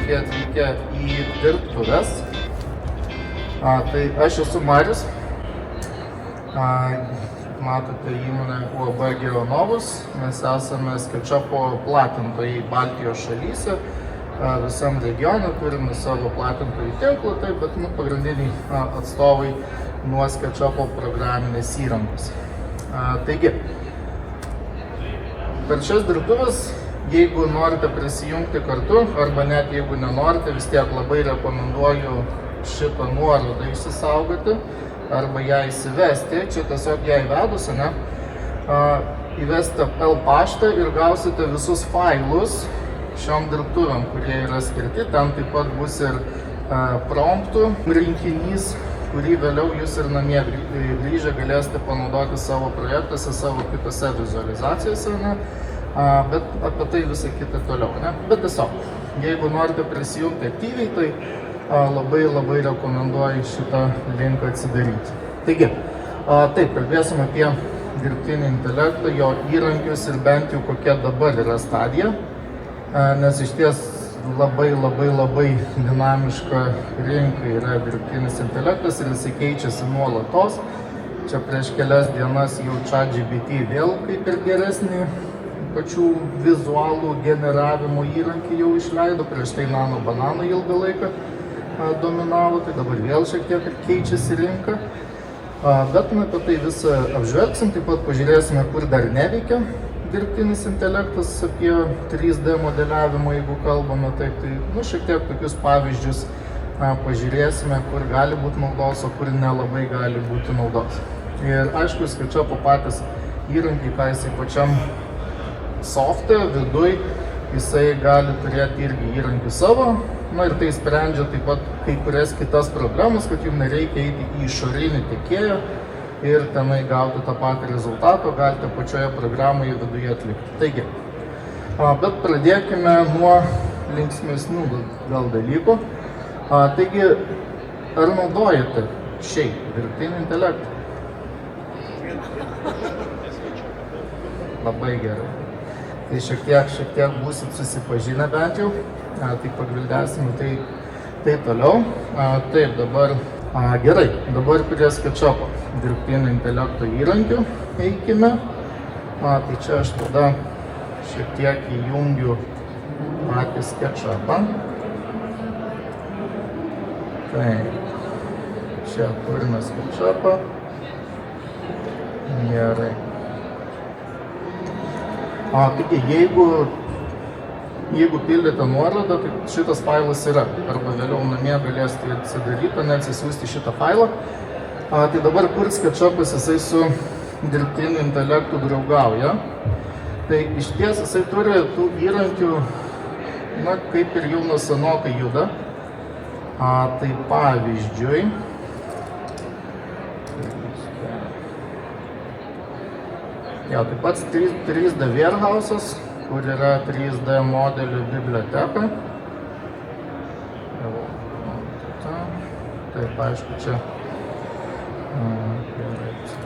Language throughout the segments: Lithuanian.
sveiki atvykę į dirbtuves. Tai aš esu Marius. Matote įmonę UAB Geonovus. Mes esame SketchUpo platintojai Baltijos šalyse. Visam regione turime savo platintojų tinklą, bet pagrindiniai atstovai nuo SketchUpo programinės įrangos. Taigi, per šias dirbtuves, jeigu norite prisijungti kartu, arba net jeigu nenorite, vis tiek labai rekomenduoju šitą nuorodą išsisaugoti arba ją įsivesti. Čia tiesiog ją įvedus, įvesite L paštą ir gausite visus failus šiom dirbtuvėm, kurie yra skirti. Ten taip pat bus ir promptų rinkinys, kurį vėliau jūs ir namie grįžę galėsite panaudoti savo projektuose, savo kitose vizualizacijose, bet apie tai visą kitą toliau. Bet tiesiog, jeigu norite prisijungti aktyviai, tai labai rekomenduoju šitą linką atsidaryti. Taigi, taip, kalbėsim apie dirbtinį intelektą, jo įrankius ir bent jau kokia dabar yra stadija, nes iš ties labai dinamiška rinka yra dirbtinis intelektas ir jisai keičiasi nuolatos. Čia prieš kelias dienas jau ChatGPT vėl kaip ir geresnį pačių vizualų generavimo įrankį jau išleido, prieš tai Nano Banano ilgą laiką dominavo, tai dabar vėl šiek tiek keičiasi rinka. Bet apie tai visą apžvelgsim, taip pat pažiūrėsime, kur dar neveikia dirbtinis intelektas, apie 3D modeliavimą, jeigu kalbame, tai šiek tiek tokius pavyzdžius pažiūrėsime, kur gali būti naudos, o kur nelabai gali būti naudos. Ir aišku, SketchUpo patys įrankiai, ką jisai pačiam softe, viduj, jisai gali turėti irgi įrankių savo, ir tai sprendžia taip pat kai kurias kitas programas, kad jums nereikia eiti į išorinį tiekėją ir tenai gauti tą patį rezultatą, galite pačioje programoje viduje atlikti. Taigi, bet pradėkime nuo linksmesnių gal dalykų. Taigi, ar naudojate šiaip dirbtinį intelektą? Labai gerai. Tai šiek tiek būsit susipažinę bent jau, tai pagvildėsime tai toliau. Taip, dabar gerai, dabar prie SketchUpo dirbtinio intelekto įrankių eikime. Tai čia aš tada šiek tiek įjungiu patį SketchUpą. Taip, čia turime SketchUpą. Gerai. Taigi, jeigu pildėte nuorodą, tai šitas failas yra, arba vėliau namie galėsite atsidaryti, neatsisiųsti šitą failą. Tai dabar kur SketchUpas jisai su dirbtiniu intelektu draugauja. Tai iš ties jisai turi tų įrankių, kaip ir jau nuo senokai juda. Tai pavyzdžiui, taip pat 3D Warehouse'as, kur yra 3D modelių biblioteka. Taip, aišku, čia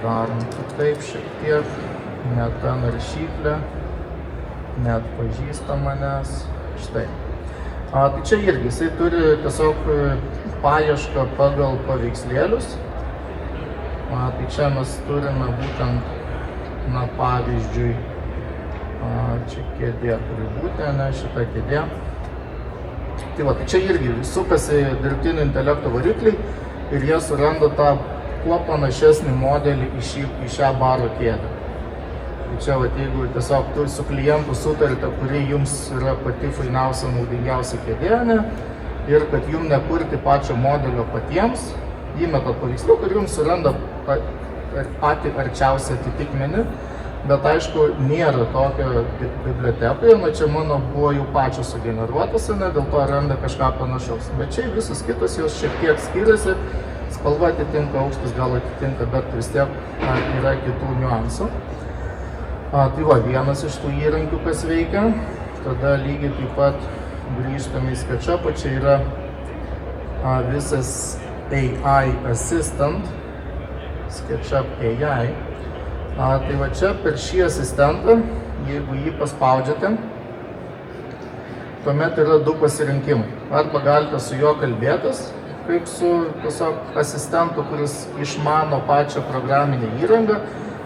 darom kitaip šiek tiek, net ta naršyklė, net pažįsta manęs, štai. Tai čia irgi, jisai turi tiesiog paiešką pagal paveikslėlius. Tai čia mes turime būtent, pavyzdžiui, čia kėdė turi būti, šita kėdė. Tai čia irgi sukasi dirbtinio intelekto varikliai ir jie suranda tą kuo panašesnį modelį į šią baro kėdę. Tai čia, jeigu tiesiog su klientu sutarite, kuri jums yra pati fainiausia, naudingiausia kėdė, ir kad jums nekurti pačio modelio patiems, įmetat paveiksliuką ir jums suranda patį arčiausią atitikmenį, bet aišku, nėra tokio bibliotekoje, čia mano buvo jau pačio sugeneruotas, dėl to randa kažką panašaus. Bet čia visus kitus jos šiek tiek skiriasi, spalva atitinka, aukštis gal atitinka, bet vis tiek yra kitų niuansų. Tai vienas iš tų įrankių, kas veikia, tada lygiai taip pat grįžtame į SketchUpą, čia yra visas AI Assistant, SketchUp AI. Tai čia per šį asistentą, jeigu jį paspaudžiate, tuomet yra du pasirinkimai. Arba galite su juo kalbėtis, kaip su tiesiog asistentu, kuris išmano pačią programinę įrangą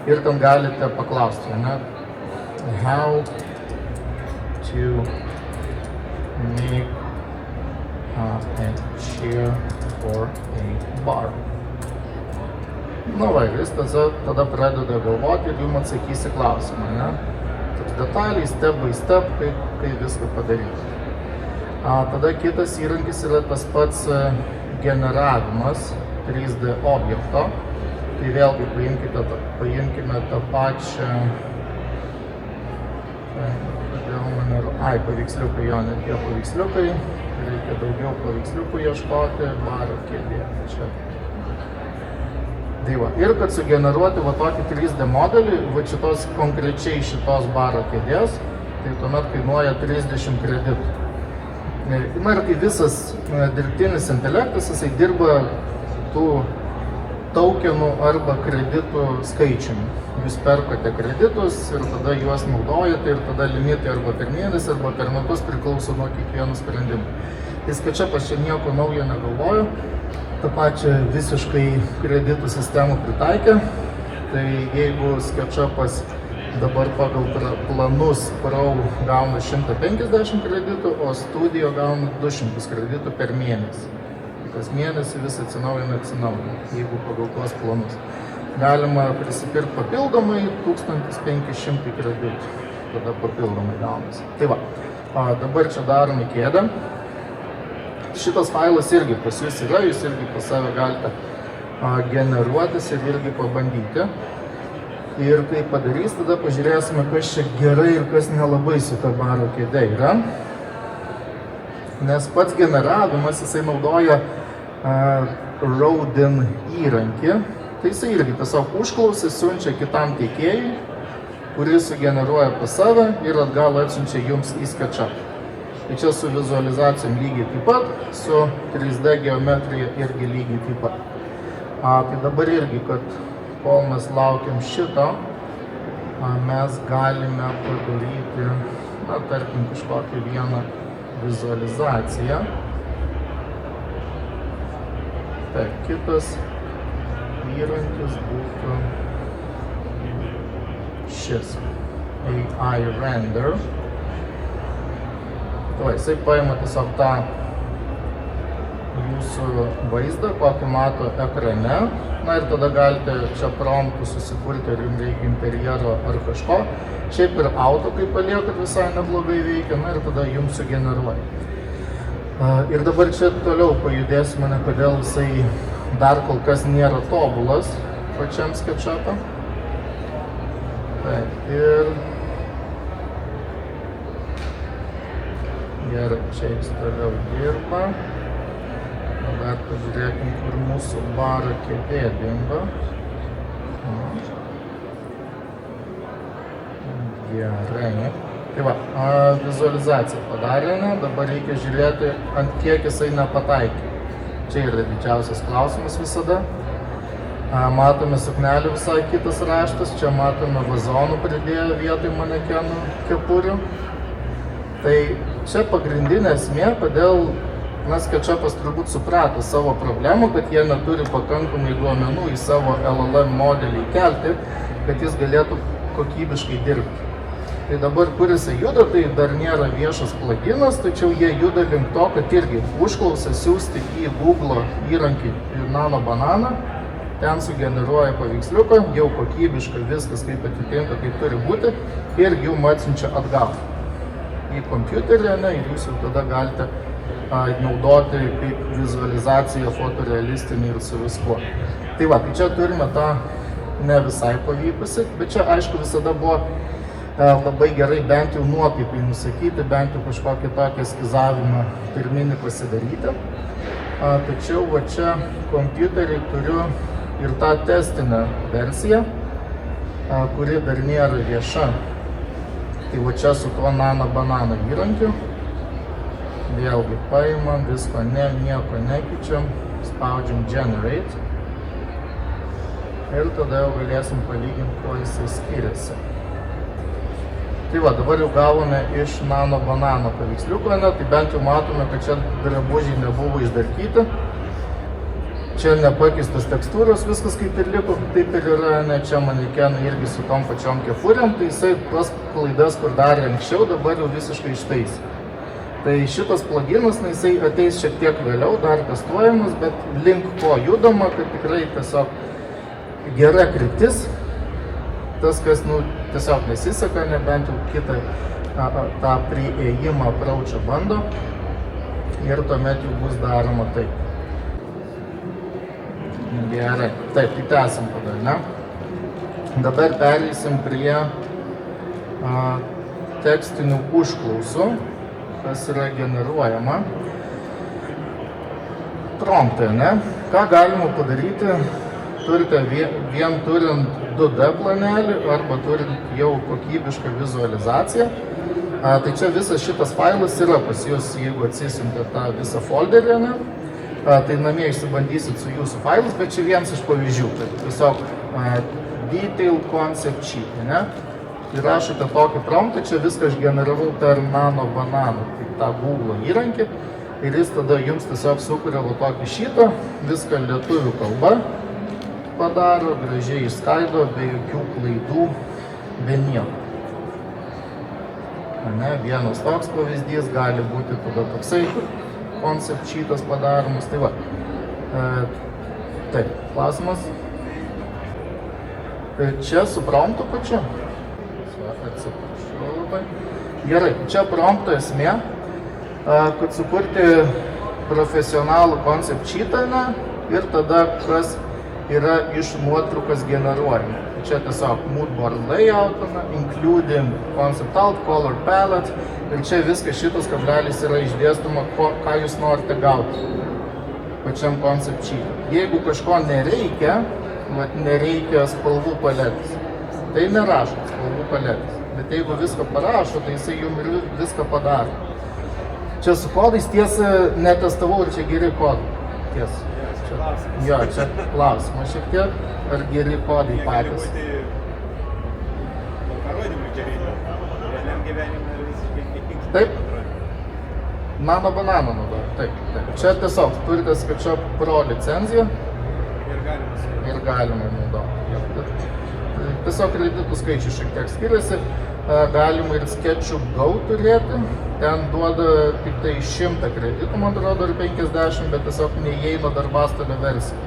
ir ten galite paklausti, ne? How to make a chair for a bar. Na va, jis tada pradeda galvoti ir jums atsakys į klausimą, ne? Toks detaliai, step by step, kaip viską padaryti. Tada kitas įrankis yra tas pats generavimas 3D objekto. Tai vėlgi paimkime tą pačią, paveiksliukai, jo, net tie paveiksliukai, reikia daugiau paveiksliukų ieškoti, baro kėdė. Čia. Tai va, ir kad sugeneruoti va tokį 3D modelį, va konkrečiai šitos baro kėdės, tai tuomet kainuoja 30 kreditų. Na ir kai visas dirbtinis intelektas, jisai dirba tų tokenų arba kreditų skaičiumi. Jūs perkate kreditus ir tada juos naudojate ir tada limitai arba per mėnesį, arba per metus priklauso nuo kiekvienų sprendimų. Tai SketchUpas čia nieko naujo negalvojo, tą pačią visiškai kreditų sistemą pritaikė. Tai jeigu SketchUpas dabar pagal planus Pro gauna 150 kreditų, o Studio gauna 200 kreditų per mėnesį. Kas mėnesį vis atsinaujina, jeigu pagal tuos planus. Galima prisipirkti papildomai 1500 kreditų, tada papildomai gaunasi. Tai va, dabar čia darome kėdę. Šitas failas irgi pas jūs yra, jūs irgi pas save galite generuotis ir irgi pabandyti. Ir kai padarys, tada pažiūrėsime, kas čia gerai ir kas nelabai su ta baro kėdė yra. Nes pats generavimas, jisai naudoja Rodin įrankį. Tai jisai irgi tiesiog užklausė, siunčia kitam teikėjui, kuris sugeneruoja pas save ir atgal atsiunčia jums į SketchUp. Tai čia su vizualizacijom lygiai taip pat, su 3D geometrija irgi lygiai taip pat. Tai dabar irgi, kad kol mes laukiam šito, mes galime padaryti, na, tarkim, kažkokią vieną vizualizaciją. Tai kitas įrankis būtų šis AI Render. Tai jisai paima tiesiog tą jūsų vaizdą, kokį mato ekrane. Na ir tada galite čia promptų susikurti, ar jums reikia interjero ar kažko. Šiaip ir auto, kai paliekat, visai neblogai veikia, na ir tada jums sugeneruoja. Ir dabar čia toliau pajudėsime, kodėl jisai dar kol kas nėra tobulas pačiam SketchUp'ą. Ir gerai, čia jis toliau dirba. Dar pažiūrėkim, kur mūsų baro kėdė dingo. Gerai. Tai va, vizualizaciją padarėme, dabar reikia žiūrėti, ant kiek jisai nepataikė. Čia yra didžiausias klausimas visada. Matome suknelį visai kitas raštas, čia matome vazonų pridėję vietoj manekenų kepurių. Tai čia pagrindinė esmė, kodėl SketchUpas turbūt suprato savo problemą, kad jie neturi pakankamai duomenų į savo LLM modelį įkelti, kad jis galėtų kokybiškai dirbti. Tai dabar, kur jisai juda, tai dar nėra viešas pluginas, tačiau jie juda link to, kad irgi užklausę siūsti į Google įrankį Nano Banana, ten sugeneruoja paveiksliuką, jau kokybiškai viskas kaip atitinka, kaip turi būti, ir jums atsiunčia atgal į kompiuterį, ir jūs jau tada galite naudoti kaip vizualizaciją fotorealistinį ir su viskuo. Tai va, tai čia turime tą ne visai pavykusi, bet čia aišku visada buvo labai gerai bent jau nuotaipai nusakyti, bent jau kažkokį tokį eskizavimą pirminį pasidaryti. Tačiau va čia kompiuterį turiu ir tą testinę versiją, kuri dar nėra vieša. Tai va čia su tuo Nano Banana įrankiu. Vėlgi paimam, visko nieko nekeičiam, spaudžiam Generate. Ir tada jau galėsim palyginti, kuo jisai skiriasi. Tai va, dabar jau gavome iš Nano Banano paveiksliuko, ne, tai bent jau matome, kad čia drabužiai nebuvo išdarkyti. Čia nepakeistos tekstūros, viskas kaip ir liko, taip ir yra, ne, čia manekenai irgi su tom pačiom kepurėm, tai jisai tas klaidas, kur darė anksčiau, dabar jau visiškai ištaisė. Tai šitas pluginas, jisai ateis šiek tiek vėliau, dar testuojamas, bet link ko judama, kad tikrai tiesiog gera kryptis. Tas, kas tiesiog nesiseka, nebent jau kitą tą priėjimą approachą bando ir tuomet jau bus daroma taip. Gerai, taip, tai tęsim tada, ne? Dabar pereisim prie tekstinių užklausų, kas yra generuojama. Promptai, ne? Ką galima padaryti? Turite vien turint 2D planelį arba turint jau kokybišką vizualizaciją. Tai čia visas šitas failas yra pas jūs, jeigu atsisiuntėte tą visą folderį, ne? Tai namie išsibandysit su jūsų failus, bet čia vienas iš pavyzdžių. Tai tiesiog detail concept sheet, ne? Tai rašote tokį promptą, čia viską aš generavau per Nano Banano, tai tą Google įrankį. Ir jis tada jums tiesiog sukuria tokį šitą, viską lietuvių kalba padaro, gražiai išskaido, be jokių klaidų, be nieko. Ne, vienas toks pavyzdys gali būti tada toksai concept sheetas padaromas, tai va. Taip, klausimas. Čia su promptu pačiu. Atsiprašau labai. Gerai, čia prompto esmė, kad sukurti profesionalų concept sheetą ir tada kas yra iš nuotraukas generuojama. Čia tiesiog moodboard layout, including concept alt, color palette ir čia viskas šitas kablelis yra išdėstoma, ką jūs norite gauti pačiam concept sheet. Jeigu kažko nereikia, nereikia spalvų paletės, tai nerašot spalvų paletės. Bet jeigu viską parašo, tai jisai jums ir viską padaro. Čia su kodais tiesa netestavau, ar čia geri kodai. Tiesa. Jo, čia klausimas šiek tiek, ar geri kodai patys. Taip? Nano Banano naudoju, taip. Čia tiesiog turite SketchUp Pro licenciją ir galima naudoti. Tiesiog kreditų skaičių šiek tiek skiriasi. Galima ir SketchUp Go turėti. Ten duoda tik tai 100 kreditų, man atrodo, ir 50, bet tiesiog neįeina darbastalio versija.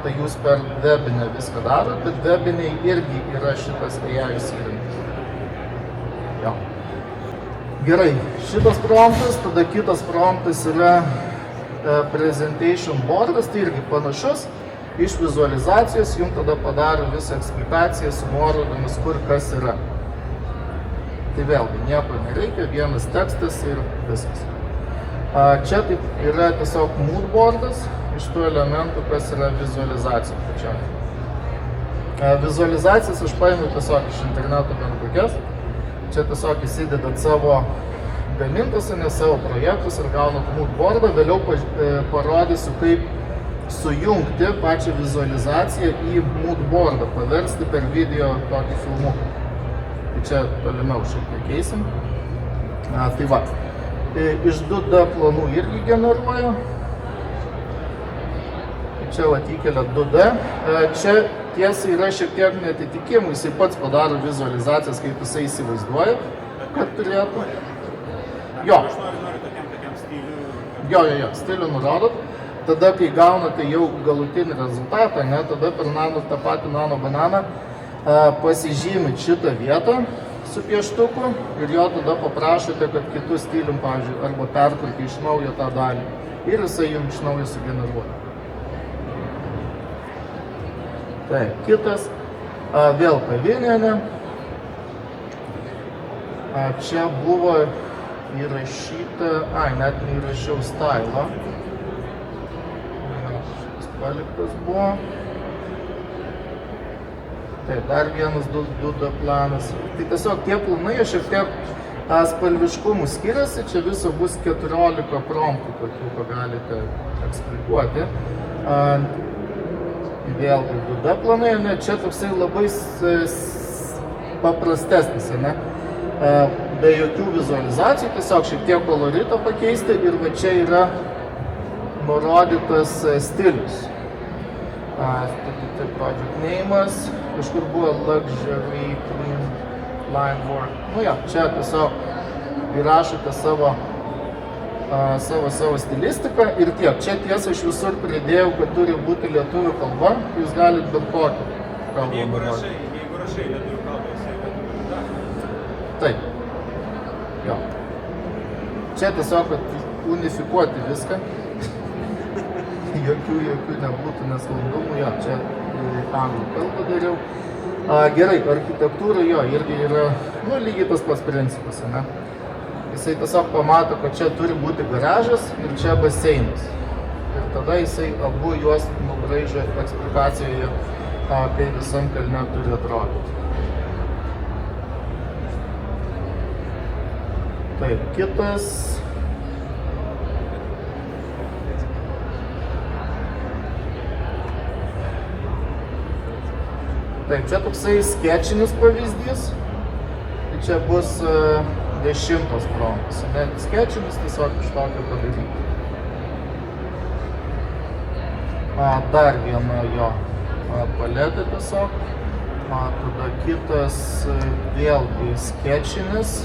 Tai jūs per webinę viską darot, bet webiniai irgi yra šitas AI įrankis. Jo. Gerai, šitas promptas, tada kitas promptas yra presentation boardas, tai irgi panašus. Iš vizualizacijos jums tada padaro visą eksplikaciją su nuorodomis, kur kas yra. Tai vėlgi, nieko nereikia, vienas tekstas ir viskas. Čia taip yra tiesiog moodboardas iš tų elementų, kas yra vizualizacija pačioj. Vizualizacijas aš paimu tiesiog iš interneto bent kokias. Čia tiesiog įsidedat savo gamintus, ne savo projektus ir gaunat moodboardą. Vėliau parodysiu, kaip sujungti pačią vizualizaciją į moodboardą, paversti per video tokį filmuką. Tai čia tolimiau šiek tiek keisim. Tai va, iš 2D planų irgi generuoju. Čia va įkelia 2D. Čia tiesa yra šiek tiek netitikimų, jisai pats padaro vizualizacijas, kaip jisai įsivaizduoja, kad turėtų. Jo. Jo, stilių nurodot. Tada, kai gaunate jau galutinį rezultatą, tada per tą patį Nano Bananą pasižymit šitą vietą su pieštuku ir jo tada paprašote, kad kitų stilium, pavyzdžiui, arba perkurti iš naujo tą dalį ir jisai jums iš naujo sugeneruoja. Taip, kitas, vėl kavinė. Čia buvo įrašyta, net neįrašiau stylą. Šitas paliktas buvo. Taip, dar vienas 2D planas. Tai tiesiog tie planai šiek tiek spalviškumų skiriasi. Čia viso bus 14 promptų, tokių, ką galite eksplikuoti. Vėlgi 2D planai, čia toksai labai paprastesnis, be jokių vizualizacijų, tiesiog šiek tiek kolorito pakeisti ir va čia yra nurodytas stilius. Project name'as, kažkur buvo Luxury Clean Line Work. Nu jo, čia tiesiog įrašote savo stilistiką ir tiek. Čia tiesa aš visur pridėjau, kad turi būti lietuvių kalba, jūs galite bet kokią kalbą. Jeigu rašai lietuvių kalbą, jisai lietuvių kalbą. Taip. Jo. Čia tiesiog, kad unifikuoti viską. jokių nebūtų nesklandumų. Jo, čia anglų kalbą dariau. Gerai, architektūra jo irgi yra, nu, lygiai tas pats principas, ne? Jisai tiesiog pamato, kad čia turi būti garažas ir čia baseinas. Ir tada jisai abu juos nubraižo eksplikacijoje, kaip visam kalne turi atrodyti. Taip, kitas. Taip, čia toksai sketchinis pavyzdys. Tai čia bus 10 promptas. Net sketchinis tiesiog iš tokio padaryti. Dar viena jo paletė tiesiog. Tada kitas vėlgi sketchinis.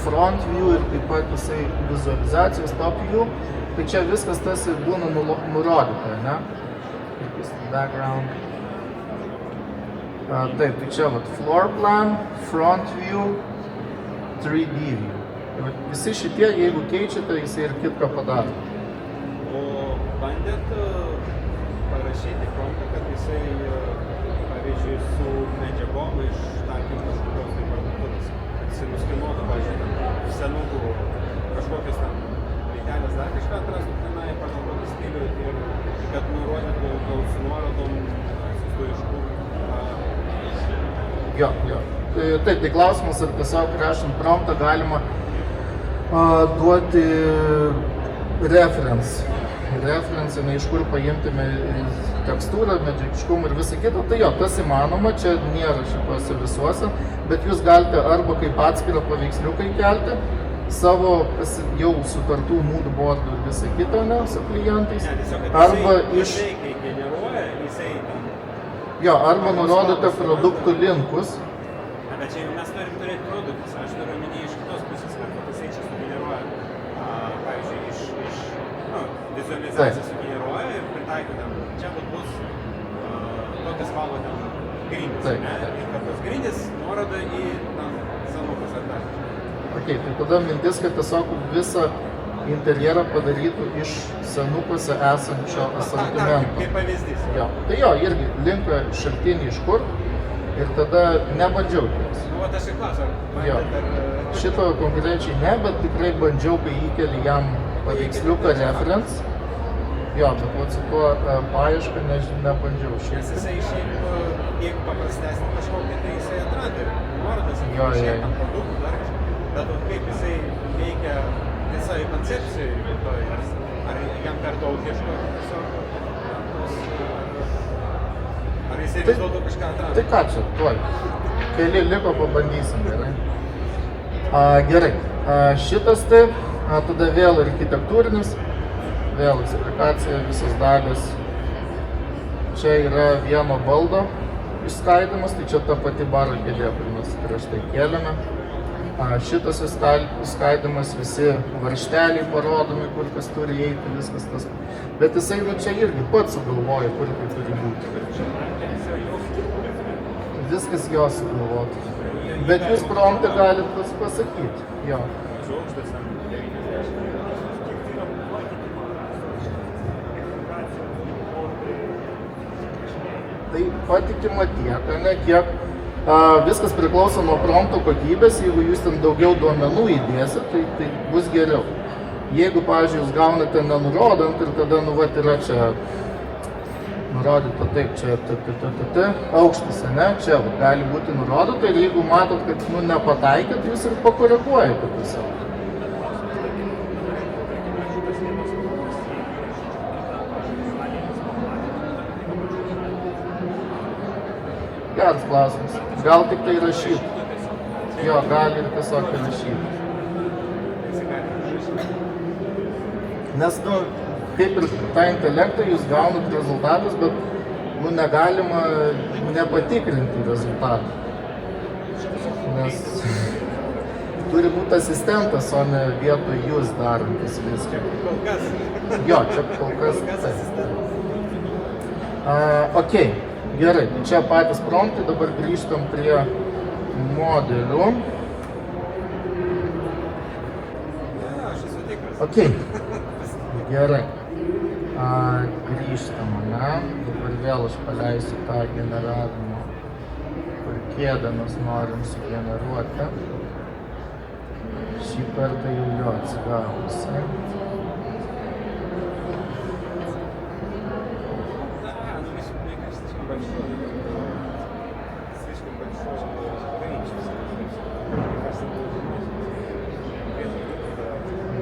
Front view ir taip pat jisai vizualizacijos top view. Tai čia viskas tas ir būna nurodyta, ne? Background. Taip, tai čia vat floor plan, front view, 3D view. Tai visi šitie, jeigu keičiate, jisai ir kitką padaro. O bandėt parašyti promptą, kad jisai, pavyzdžiui, su medžiagom iš, tarkim, kažkokios tai parduotuvės, kad jisai nuskinuotų, pavyzdžiui, senukų kažkokias ten leitelės dar kažką atrastų tenai pagal stilių ir kad nurodytų gal su nuorodom, su iš kur. Jo. Taip, tai klausimas, ar tiesiog rašant promptą galima duoti reference, iš kur paimtume tekstūrą, medžiagiškumą ir visą kitą. Tai jo, tas įmanoma, čia nėra šituose visuose, bet jūs galite arba kaip atskirą paveiksliuką įkelti, savo jau sutartų moodboardų ir visą kitą, ne, su klientais, arba iš... Jo, arba nurodote produktų linkus. Bet čia jau mes turim turėti produktus, aš turiu omeny iš kitos pusės, kad jisai čia sugeneruoja, pavyzdžiui, iš vizualizaciją sugeneruoja ir pritaiko ten, čia bus tokias spalvą ten grindis, ne? Ir kad tos grindis nuoroda į senukus ar dar. Ok, tai tada mintis, kad tiesiog visą interjerą padarytų iš senukuose esančio asortimento. Kaip pavyzdys. Jo. Tai jo, irgi linko šaltinį iš kur ir tada nebandžiau ties. Nu, aš ir klausiu, ar... Šito konkrečiai ne, bet tikrai bandžiau, kai įkeli jam paveiksliuką reference. Jo, bet vat su tuo paiešką nebandžiau. Nes jisai šiaip, jeigu paprastesnį kažkokį, tai jisai atranda nuorodas, produktų dar kažką. Bet kaip jisai veikia visai koncepcijai, ar jam per daug ieškoti tiesiog, ar jisai vis dėlto kažką atrado? Tai ką čia, tuoj. Keli liko, pabandysim, gerai. Gerai, šitas taip, tada vėl architektūrinis, vėl eksplikacija, visas dalis. Čia yra vieno baldo išskaidimas, tai čia ta pati baro kėdė, kur mes prieš tai kėlėme. Šitas išskaidimas, visi varžteliai parodomi, kur kas turi eiti, viskas tas. Bet jisai čia irgi pats sugalvoja, kur tai turi būti. Viskas jo sugalvota. Bet jūs promptą galite pasakyti. Jo. Tai patikima tiek, ne kiek. Viskas priklauso nuo prompto kokybės, jeigu jūs ten daugiau duomenų įdėsit, tai bus geriau. Jeigu, pavyzdžiui, jūs gaunate nenurodant ir tada, vat yra čia nurodyta taip, čia aukštas, ne, čia gali būti nurodyta ir jeigu matot, kad nepataikėt, jūs ir pakoreguojate tiesiog. Geras klausimas. Gal tik tai rašyti. Jo, gali ir tiesiog įrašyti. Jis gali užrašyti. Nes, nu, kaip ir tą intelektą jūs gaunat rezultatus, bet, nu, negalima nepatikrinti rezultatų. Nes turi būti asistentas, o ne vietoj jūs darantis viską. Kol kas. Jo, čia kol kas. asistentas. Ok, gerai, tai čia patys promptai, dabar grįžtam prie modelių. Aš esu tikras. Ok, gerai. Grįžtam, ne? Dabar vėl aš paleisiu tą generavimo, kur kėdą mes norim sugeneruoti. Šį kartą jau jo atsigavusi.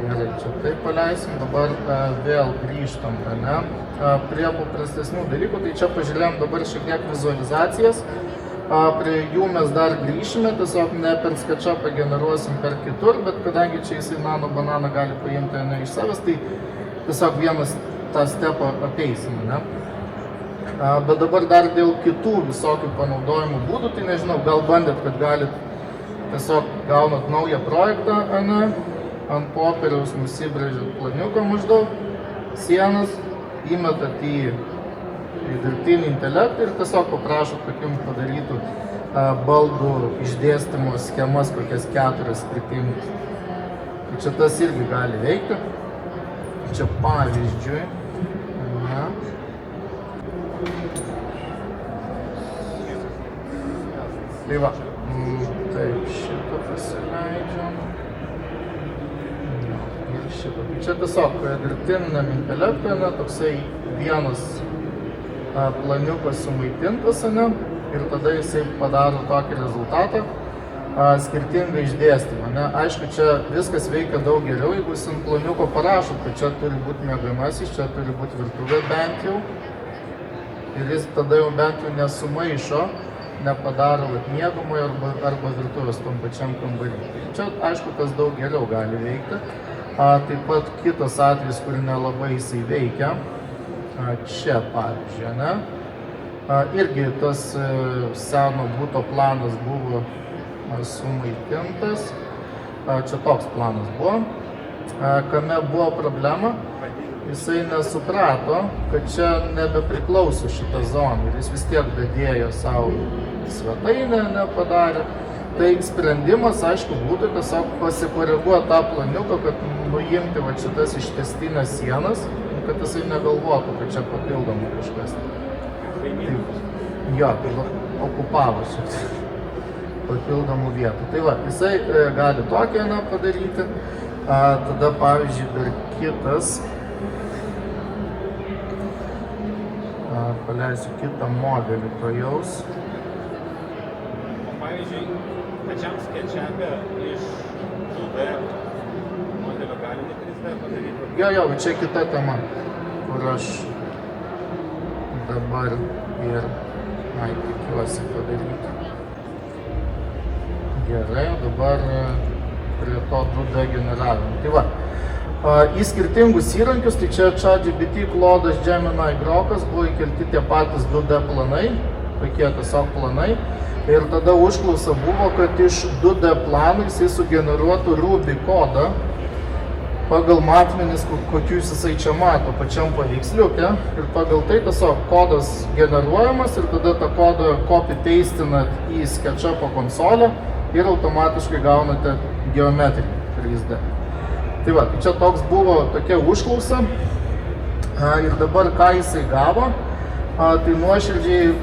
Gerai, čia taip paleisim, dabar vėl grįžtam, ne? Prie paprastesnių dalykų, tai čia pažiūrėjom dabar šiek tiek vizualizacijas. Prie jų mes dar grįšime, tiesiog ne per SketchUp'ą generuosim per kitur, bet kadangi čia jisai nano bananą gali paimti ne iš savęs, tai tiesiog vienas tą stepą apeisime, ne? Bet dabar dar dėl kitų visokių panaudojimų būdų, tai nežinau, gal bandėt, kad galit tiesiog gaunat naują projektą, ne? Ant popieriaus nusibrėžėt planiuką maždaug, sienas, įmetat į dirbtinį intelektą ir tiesiog paprašot, kad jums padarytų baldų išdėstymo schemas kokias 4 skirtingas. Tai čia tas irgi gali veikti. Čia pavyzdžiui. Ne. Tai va, taip, šitą pasileidžiam. Ir šitą. Čia tiesiog dirbtiniam intelektui, toksai vienas planiukas sumaitintas, ne? Ir tada jisai padaro tokį rezultatą, skirtingą išdėstymą, ne? Aišku, čia viskas veikia daug geriau, jeigu jūs ant planiuko parašot, kad čia turi būti miegamasis, čia turi būti virtuvė bent jau. Ir jis tada jau bent jau nesumaišo, nepadaro miegamojo arba virtuvės tom pačiam kambarį. Čia, aišku, tas daug geriau gali veikti. Taip pat kitas atvejis, kur nelabai jisai veikia. Čia, pavyzdžiui, ne? Irgi tas seno buto planas buvo sumaitintas. Čia toks planas buvo. Kame buvo problema? Jisai nesuprato, kad čia nebepriklauso šitą zoną ir jis vis tiek dadėjo savo svetainę, nepadarė. Tai sprendimas, aišku, būtų tiesiog pasikoreguoti tą planiuką, kad nuimti va šitas ištęstinės sienas, kad jisai negalvotų, kad čia papildoma kažkas. Jo, tai okupavo šitą papildomų vietų. Tai va, jisai gali tokią padaryti. Tada, pavyzdžiui, dar kitas. Paleisiu kitą modelį pajaus. O pavyzdžiui, pačiam SketchUp'e iš 2D modelio galima 3D padaryti? Jo, čia kita tema, kur aš dabar ir tikiuosi padaryti. Gerai, dabar prie to 2D generavimo. Tai va, į skirtingus įrankius, tai čia ChatGPT, Claude'as, Gemini, Grok'as buvo įkelti tie patys 2D planai, tokie tiesiog planai. Ir tada užklausa buvo, kad iš 2D planų jisai sugeneruotų Ruby kodą pagal matmenis, kokius jisai čia mato pačiam paveiksliuke. Ir pagal tai tiesiog kodas generuojamas ir tada tą kodą copy-pastinat į SketchUp'o konsolę ir automatiškai gaunate geometriją 3D. Tai va, tai čia toks buvo tokia užklausa. Ir dabar ką jisai gavo, tai nuoširdžiai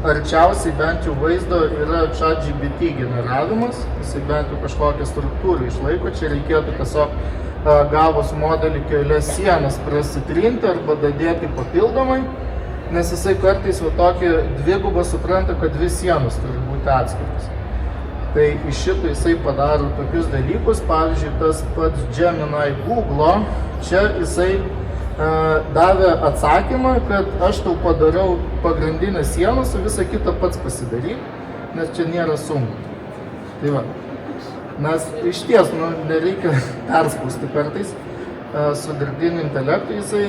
arčiausiai bent jau vaizdo yra ChatGPT generavimas. Jisai bent jau kažkokią struktūrą išlaiko. Čia reikėtų tiesiog gavus modelį kelias sienas prasitrinti arba dadėti papildomai, nes jisai kartais va tokį dvigubą supranta, kad 2 sienos turi būti atskiros. Tai iš šito jisai padaro tokius dalykus, pavyzdžiui, tas pats Gemini Google'o, čia jisai davė atsakymą, kad aš tau padarau pagrindinę sieną, su visą kitą pats pasidaryk, nes čia nėra sunku. Tai va, Nes iš ties, nereikia perspausti kartais. Su dirbtiniu intelektu jisai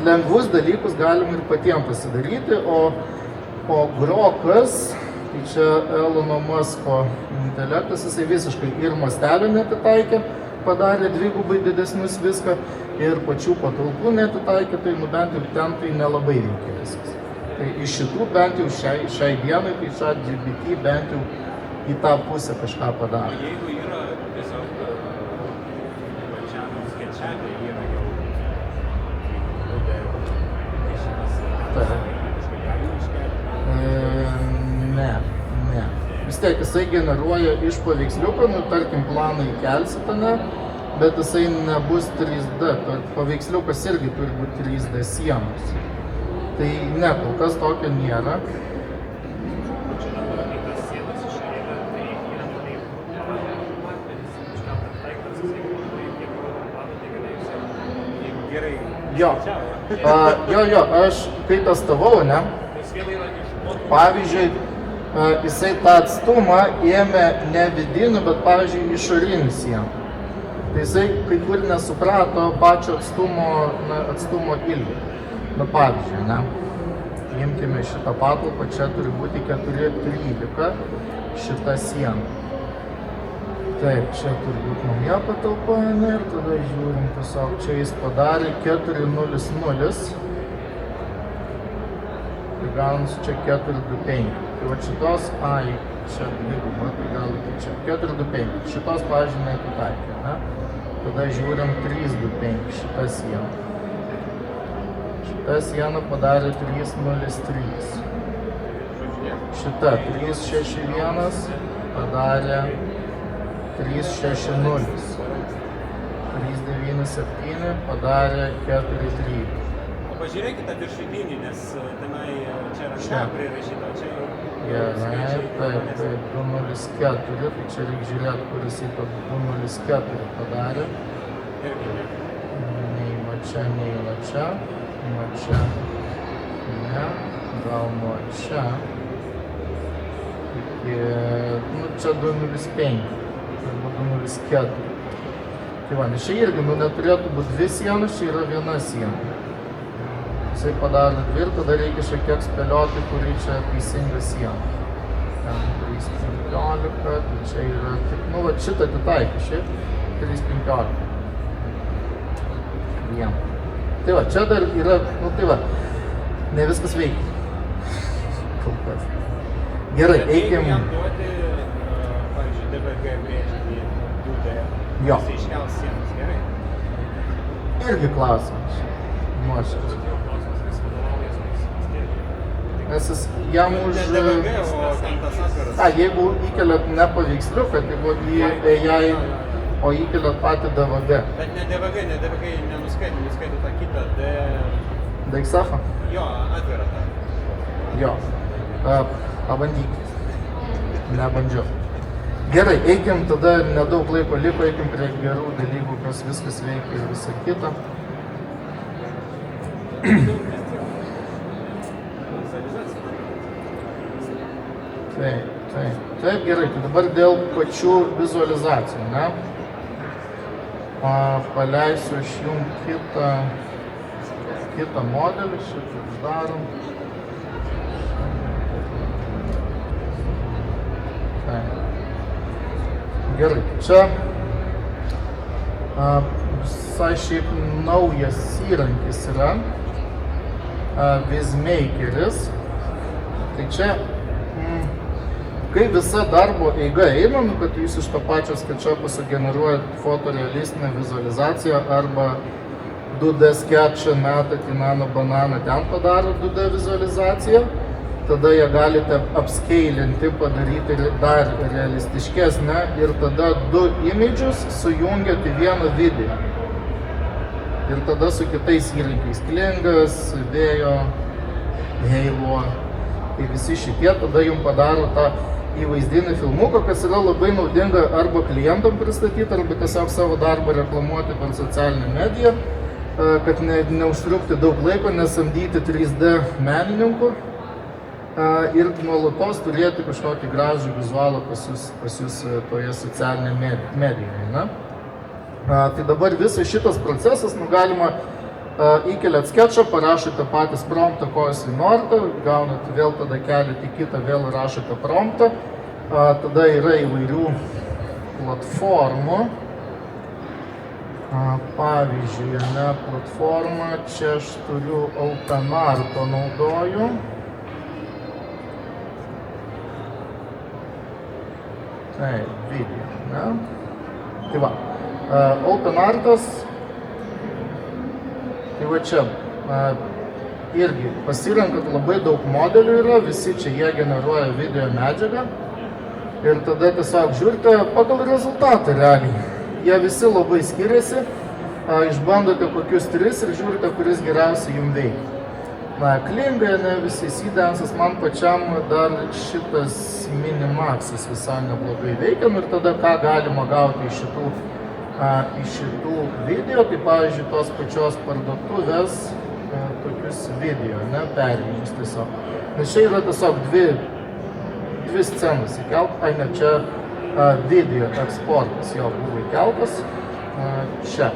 lengvus dalykus galim ir patiems pasidaryti, o Grokas, tai čia Elono Musko intelektas, jisai visiškai ir mastelio netitaikė, padarė dvigubai didesnius viską ir pačių patalpų netitaikė, tai bent jau ten tai nelabai reikia viskas. Tai iš šitų bent jau šiai dienai, tai ChatGPT bent jau į tą pusę kažką padarė. Jeigu yra tiesiog pačiam skaičiavimai, yra jau Ne. Vis tiek jisai generuoja iš paveiksliuko, tarkim planą įkelsite, bet jisai nebus 3D, paveiksliukas irgi turi būti 3D sienos. Tai ne, kol kas tokio nėra. Jo, aš kai testavau, pavyzdžiui, jisai tą atstumą ėmė ne vidinių, bet pavyzdžiui išorinių sienų. Tai jisai kai kur nesuprato pačio atstumo ilgį. Pavyzdžiui, imkime šitą patalpą, čia turi būti 4,13 šita siena. Taip, čia turi būti nauja patalpa ir tada žiūrim tiesiog, čia jis padarė 4,00. Tai gaunasi čia 4,25. Tai va šitos, čia dviguba, tai gal čia 4,25. Šitos, pavyzdžiui, netitaikė, Tada žiūrim 3,25 šitą sieną. Šitą sieną padarė 3,03. Šita 3,61 padarė 3,60. 3,97 padarė 4,3. O pažiūrėkite viršutinį, nes tenai čia rašta prirašyta, čia jau... Gerai, taip, 2,04, tai čia reikia žiūrėti, kuris į 2,04 padarė. Neima čia, ne, gal nuo čia. Čia 2,05. 2,04. Tai va, nes čia irgi neturėtų būti dvi sienos, čia yra viena siena. Jisai padarė dvi ir tada reikia šiek tiek spėlioti, kuri čia teisinga siena. Ten 3,15, tai čia yra tik, šitą atitaikė, šiaip 3,15. Vien. Tai va, čia dar yra, ne viskas veikia. Kol kas. Gerai, eikim. DVG brėžinį 2D, jis iškels sienas, gerai? Irgi klausimas. Nuoširdžiai. Nes jis jam už... Ne DVG, o ten tas atviras. Jeigu įkeliat ne paveiksliuką, tai buvo į AI, o įkeliat patį DVG. Bet ne DVG nenuskaito tą kitą D... DXF? Jo, atvirą tą. Jo. Pabandykit. Nebandžiau. Gerai, eikim tada, nedaug laiko liko, eikim prie gerų dalykų, kas viskas veikia ir visa kita. Taip, gerai, tai dabar dėl pačių vizualizacijų, Paleisiu aš jums kitą modelį, šitą uždarom. Gerai, čia visai šiaip naujas įrankis yra, Vizmakeris. Tai čia, kai visa darbo eiga eina, kad jūs iš to pačio sketchupo sugeneruojat fotorealistinę vizualizaciją arba 2D sketchą metat į nano bananą, ten padaro 2D vizualizaciją. Tada ją galite upscalinti, padaryti dar realistiškesnę ir tada du imidžius sujungiat į vieną video. Ir tada su kitais įrankiais, Klingas, Vėjo, Halo, tai visi šitie tada jums padaro tą įvaizdinį filmuką, kas yra labai naudinga arba klientam pristatyti, arba tiesiog savo darbą reklamuoti per socialinę mediją, kad neužtrukti daug laiko, nesamdyti 3D menininkų. ir nuolatos turėti kažkokį gražų vizualą pas jūs toje socialinėje medijoje. Ne? Tai dabar visas šitas procesas, galima įkeliat sketchą, parašote patys promptą, ko jūs norite, gaunate vėl tada keliate į kitą, vėl rašote promptą, tada yra įvairių platformų. Pavyzdžiui, platformą, čia aš turiu OpenArto naudoju. Tai, video, ne? Tai va, OpenArtas, tai va čia, irgi pasirenkat labai daug modelių yra, visi čia jie generuoja video medžiagą ir tada tiesiog žiūrite pagal rezultatą realiai. Jie visi labai skiriasi, išbandote kokius 3 ir žiūrite, kuris geriausiai jums veikia. Klinga, visi Seedance'as, man pačiam dar šitas Minimax'as visai neblogai veikia, ir tada ką galima gauti iš šitų video, tai pavyzdžiui tos pačios parduotuvės tokius video, perėjimus tiesiog. Nes čia yra tiesiog dvi scenas įkelt, čia video eksportas jo buvo įkeltas čia.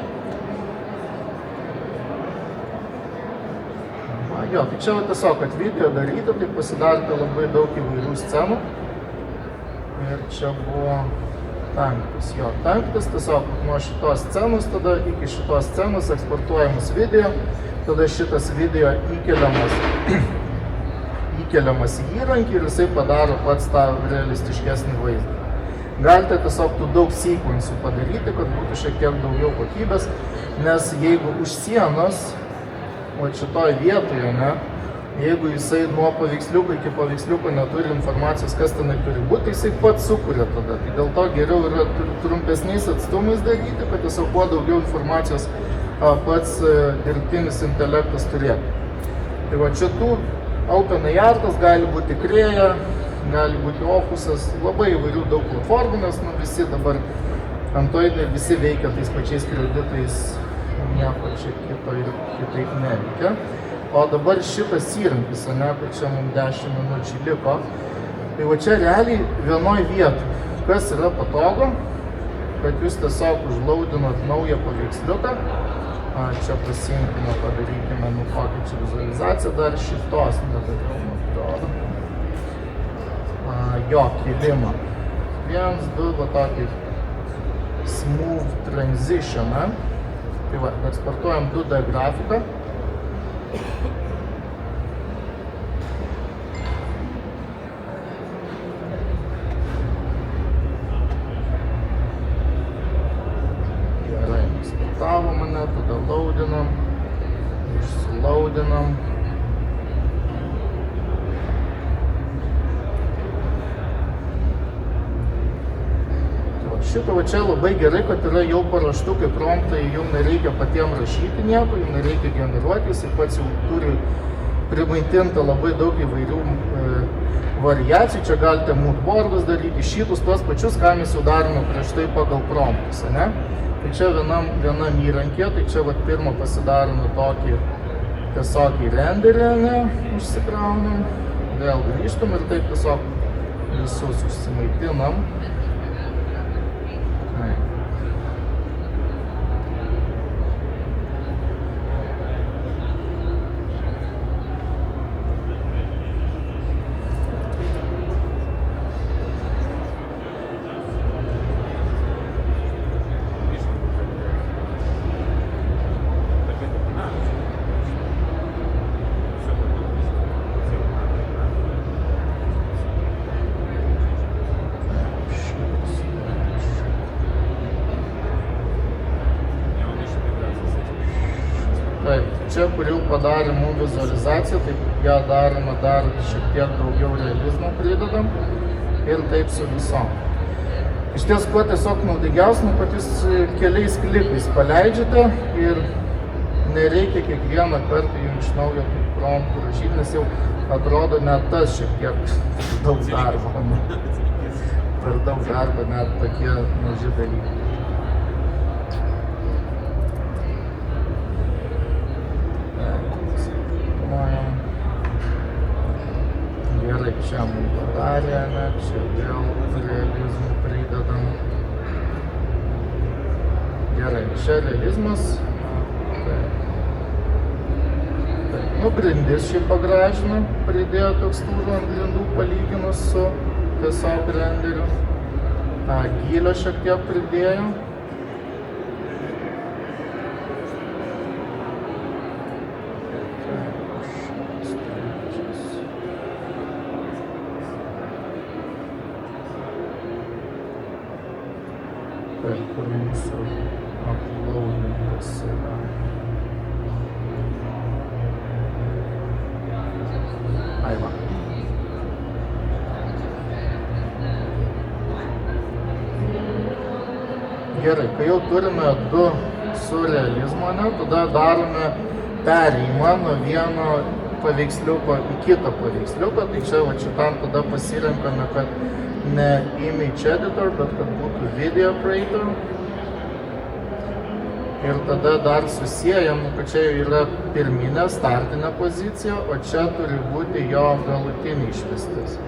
Jo, tai čia tiesiog, kad video daryti, tai pasidarėte labai daug įvairių scenų. Ir čia buvo tanktas. Jo, tanktas tiesiog nuo šitos scenos, tada iki šitos scenos eksportuojamas video, tada šitas video įkeliamas į įrankį ir jisai padaro pats tą realistiškesnį vaizdą. Galite tiesiog tų daug sekvencių padaryti, kad būtų šiek tiek daugiau kokybės, nes jeigu už sienos, o šitoj vietoje, jeigu jisai nuo paveiksliuko iki paveiksliuko neturi informacijos, kas tenai turi būti, tai jisai pats sukuria tada. Tai dėl to geriau yra trumpesniais atstumais daryti, kad tiesiog kuo daugiau informacijos pats dirbtinis intelektas turėtų. Tai va čia tų OpenARtas gali būti Krėja, gali būti Opusas, labai įvairių daug platformų, nes visi dabar Androidai visi veikia tais pačiais kreditais, nieko čia kitaip neveikia. O dabar šitas įrankis, kur čia mums 10 minučių liko, tai va čia realiai vienoj vietoj. Kas yra patogu, kad jūs tiesiog užlaudinat naują paveiksliuką. Čia pasiimkime, padarykime, kokią čia vizualizaciją, dar šitos nedariau, man atrodo. Jo, kilimą. 1, 2, va tokį smooth transition. Tai va, eksportuojam 2D grafiką. Gerai, eksportavo mane, tada laudinam, išsilaudinam. Šito va čia labai gerai, kad yra jau paruoštukai promptai, jums nereikia patiems rašyti nieko, jums nereikia generuoti, jis pats jau turi primaitinti labai daug įvairių variacijų, čia galite moodboardus daryti, šitus tuos pačius, ką mes jau darome prieš tai pagal promptus, Tai čia vienam įrankė, tai čia va pirmą pasidarome tokį tiesiog į renderį, užsikraunam, vėl grįžtam ir taip tiesiog visus užsimaitinam. Čia, kur jau padarė mūsų vizualizaciją, tai ją darome dar šiek tiek daugiau realizmo pridedam ir taip su visom. Iš ties, kuo tiesiog naudingiausia, kad jūs keliais klikais paleidžiate ir nereikia kiekvieną kartą jums iš naujo promptų rašyti, nes jau atrodo net tas šiek tiek daug darbo. Per daug darbo net tokie maži dalykai. padarė, ne, čia vėl realizmų pridedam. Gerai, čia realizmas. Nu, grindis šį pagražino, pridėjo tekstūrų ant grindų palyginus su tiesiog renderiu. Gylio šiek tiek pridėjo. Kur mūsų uploadingas yra. Ai va. Gerai, kai jau turime du su realizmo, ne, tada darome perėjimą nuo vieno paveiksliuko į kitą paveiksliuką. Tai čia va šitam tada pasirenkame, kad ne image editor, bet kad būtų video creator. Ir tada dar susiejam, kad čia yra pirminė startinė pozicija, o čia turi būti jo galutinė išvestis.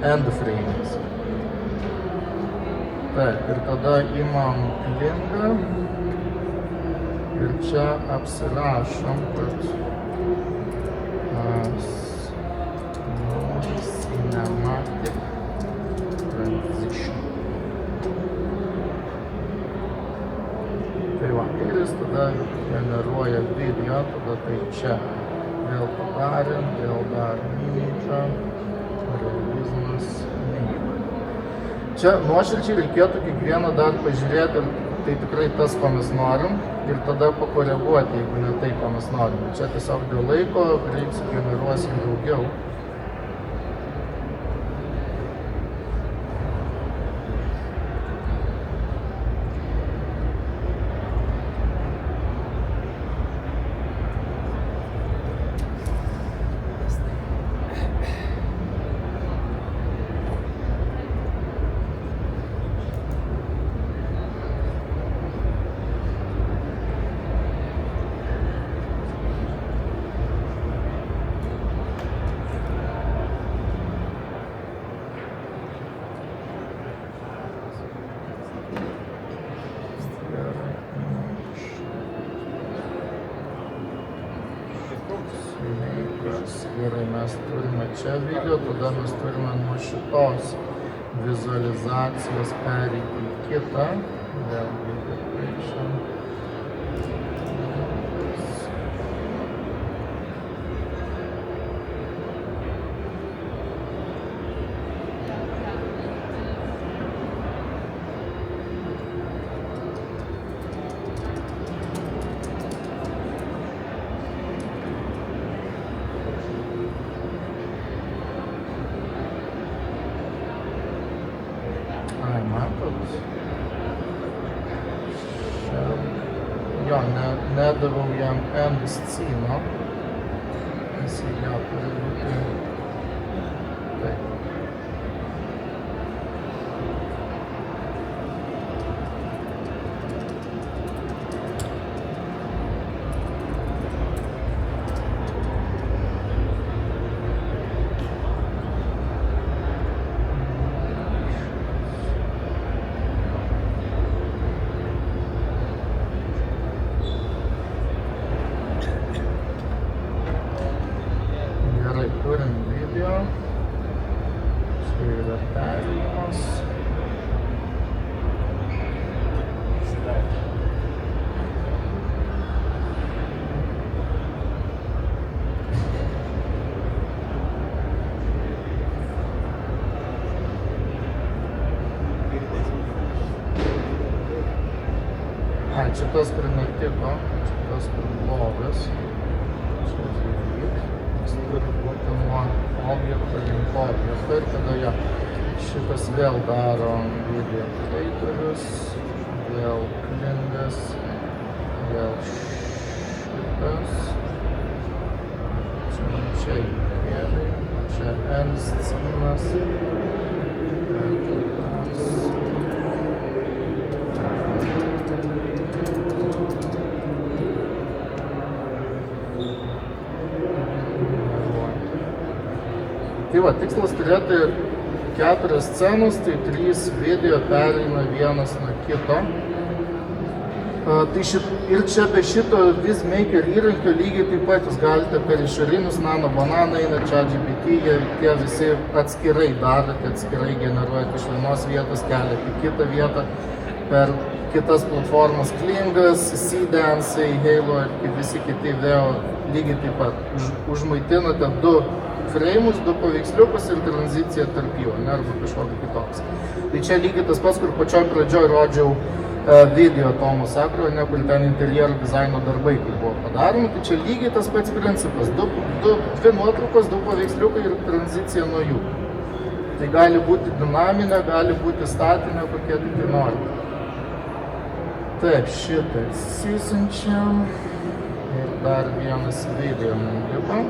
End frames. Taip, ir tada imam lingą ir čia apsirašom, kad cinematic transition. Tai va, ir jis tada generuoja video, tada tai čia vėl padarėm, vėl darom imidžą, realizmas, čia nuoširdžiai reikėtų kiekvieną dar pažiūrėti, tai tikrai tas, ko mes norim, ir tada pakoreguoti, jeigu ne tai, ko mes norim. Čia tiesiog dėl laiko reiks generuosim daugiau. Gerai, mes turime čia video, tada mes turime nuo šitos vizualizacijos pereiti į kitą. Vėlgi, čia. Jo, nedaviau jam end sceno, nes jo turi būti taip. Turim video, čia yra perėjimas. Šitas kur netiko, šitas kur blogas. Turi būti nuo objekto link objekto ir tada jo. Šitas vėl daro video creatorius, vėl klingas, vėl šitas. Čia įvėlai, čia end scenas. Tai va, tikslas turėti 4 scenos, tai 3 video pereina vienas nuo kito. Tai ir čia be šito Vizmaker įrankio lygiai taip pat jūs galite per išorinius Nano Banana eina ChatGPT, jie visi atskirai darote, atskirai generuojate iš vienos vietos, keliate į kitą vietą per kitas platformas, Klingas, Seedance, Halo ir visi kiti vėl lygiai taip pat. Užmaitinate 2 frame'us, 2 paveiksliukus ir tranziciją tarp jų, arba kažkokį kitoks. Tai čia lygiai tas pats, kur pačioj pradžioj rodžiau video Tomo Sakro, kur ten interjero dizaino darbai kaip buvo padaromi, tai čia lygiai tas pats principas. 2 nuotraukos, 2 paveiksliukai ir tranzicija nuo jų. Tai gali būti dinaminė, gali būti statinė, kokie tik nori. Taip, šitą atsisinčiam. Ir dar vienas video mums liko.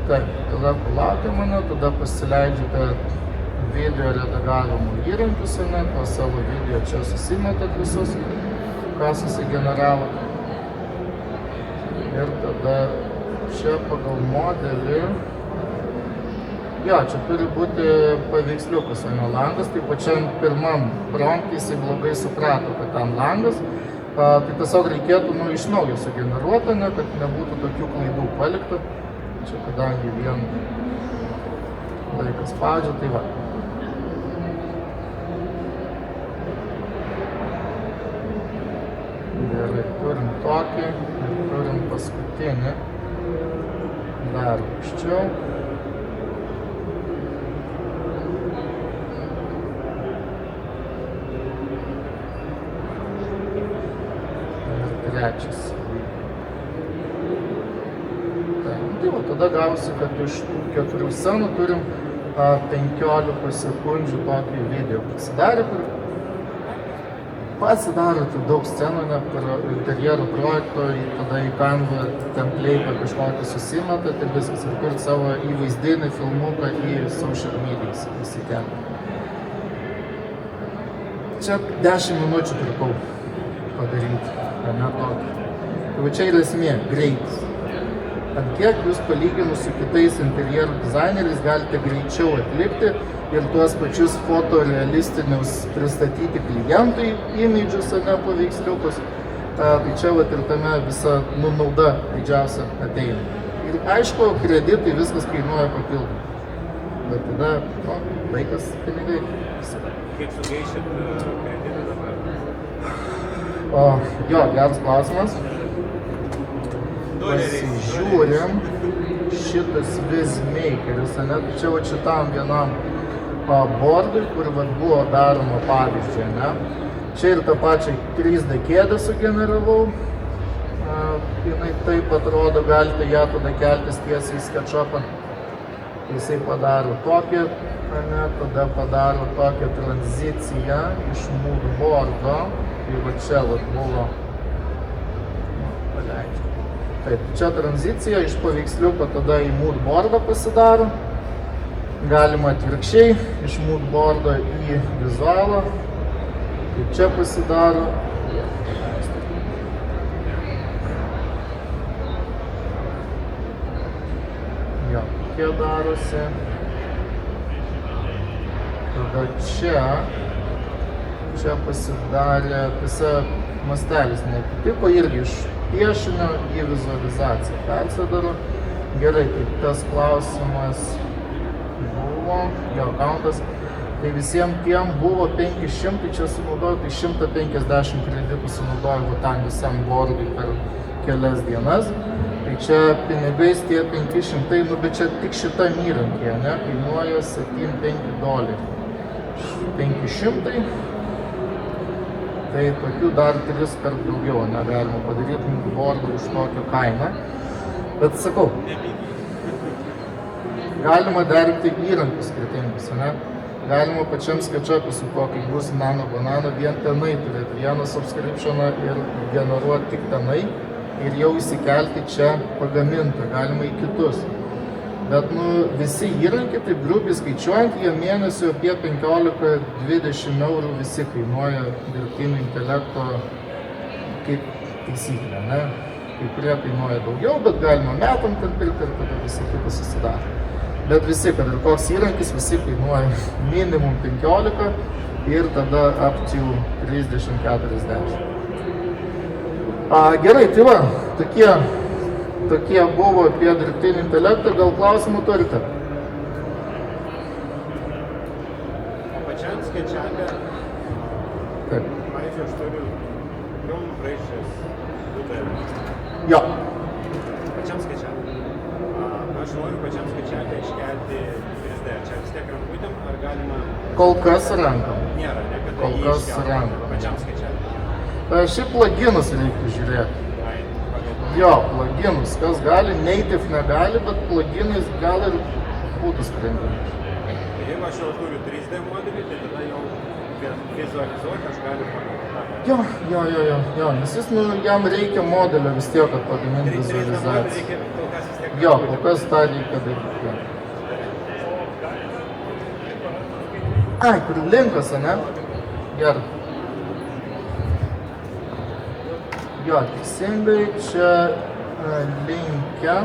Taip, tada palaukia mane, tada pasileidžiate video redagavimo įrankius, o savo video čia susimetat visus, ką susigeneravot. Ir tada čia pagal modelį, jo, čia turi būti paveiksliukas, o ne langas, tai pačiam pirmam promptui jisai blogai suprato, kad ten langas, tai tiesiog reikėtų iš naujo sugeneruoti, kad nebūtų tokių klaidų palikta. Čia kadangi vien laikas spaudžia, tai va. Gerai, turim tokį ir turim paskutinį. Dar aukščiau. Ir trečias. Tai va, tada gausi, kad iš tų 4 scenų turim 15 sekundžių tokį video pasidarė, kur pasidarote daug scenų, ne per interjero projekto, tada į Canva template'ą kažkokį susimetate ir viskas, ir kur savo įvaizdinį filmuką į social medias įsikelti. Čia 10 minučių pirkau padaryti, ne tokį. Tai va čia yra esmė, greitis. Ant kiek jūs palyginus su kitais interjerų dizaineriais galite greičiau atlikti ir tuos pačius fotorealistinius pristatyti klientui imidžius, ne paveiksliukus. Tai čia vat ir tame visa nauda didžiausia ateina. Ir aišku, kreditai viskas kainuoja papildomai. Bet tada, laikas, pinigai. Kiek sugaišit kreditą dabar? Jo, geras klausimas. Pasižiūrim, šitas Vizmakeris, ne? Čia va šitam vienam bordui, kur buvo daroma pavyzdžiai, ne? Čia ir tą pačią 3D kėdę sugeneravau. Jinai taip atrodo, galite ją tada keltis tiesiai į SketchUp'ą. Jisai padaro tokį, ne? Tada padaro tokią tranziciją iš moodboardo. Tai va čia buvo. Paleidžiu. Taip, čia tranzicija iš paveiksliuko tada į moodboardą pasidaro. Galima atvirkščiai, iš moodboardo į vizualą. Tai čia pasidaro. Jo, tokie darosi. Tada čia pasidarė visa mastelis neatitiko irgi iš piešinio į vizualizaciją persidaro. Gerai, tai tas klausimas buvo, jo kauntas, tai visiems tiem buvo 500, čia sunaudojau, tai 150 kreditų sunaudojau tam visam bordui per kelias dienas. Tai čia pinigais tie 500, bet čia tik šitam įrankyje, ne, kainuoja $75. 500. Tai tokių dar 3 kart daugiau negalima padaryti moodboardų už tokią kainą. Bet sakau, galima derinti įrankius skirtingus, ne? Galima pačiam sketchupui su kokiu bus nano banano vien tenai turėti vieną subscriptioną ir generuoti tik tenai ir jau įsikelti čia pagamintą, galima į kitus. Bet visi įrankiai, taip grubiai skaičiuojant, jie mėnesio apie 15-20 eurų visi kainuoja dirbtinio intelekto kaip taisyklė, ne? Kai kurie kainuoja daugiau, bet galima metam ten pirkti ir tada visi kitą susidaro. Bet visi, kad ir koks įrankis, visi kainuoja minimum 15 ir tada up to 30-40. Gerai, tai va, tokie buvo apie dirbtinį intelektą, gal klausimų turite? O pačiam skaičiavę, pavyzdžiui, aš turiu jau nubraižęs būdą. Jo. Pačiam skaičiavę. Aš noriu pačiam skaičiavę iškelti 3D. Čia vis tiek rankutėm, ar galima... Kol kas rankam. Nėra, ne, kad Kol jį kas iškelti rankam. pačiam skaičiavę. Šiaip pluginus reiktų žiūrėti. Jo, pluginus, kas gali, native negali, bet pluginais gal ir būtų sprendimas. Jeigu aš jau turiu 3D modelį, tai tada jau vizualizuoti aš galiu pagal. Jo, nes jam reikia modelio vis tiek, kad pagaminti vizualizaciją. Jo, kol kas tą reikia daryti. Ai, kur linkas, ne? Gerai. Jo, teisingai, čia linkę.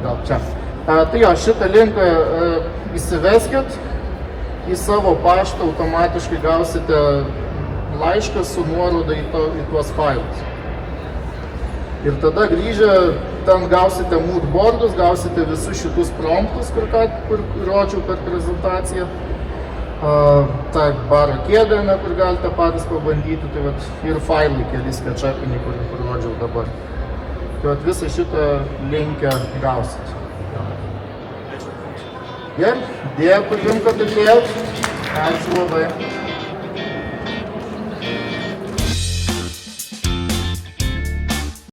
Gal čia. Tai jo, šitą linką įsiveskit į savo paštą, automatiškai gausite laišką su nuoroda į tuos failus. Ir tada grįžę, ten gausite moodboardus, gausite visus šitus promptus, kur rodžiau per prezentaciją. Ta baro kėdė, kur galite patys pabandyti, tai vat, ir failai keli sketchupiniai, kur rodžiau dabar. Tai vat, visą šitą linkę gausite. Gerai, dėkui jums, kad atėjot. Ačiū labai.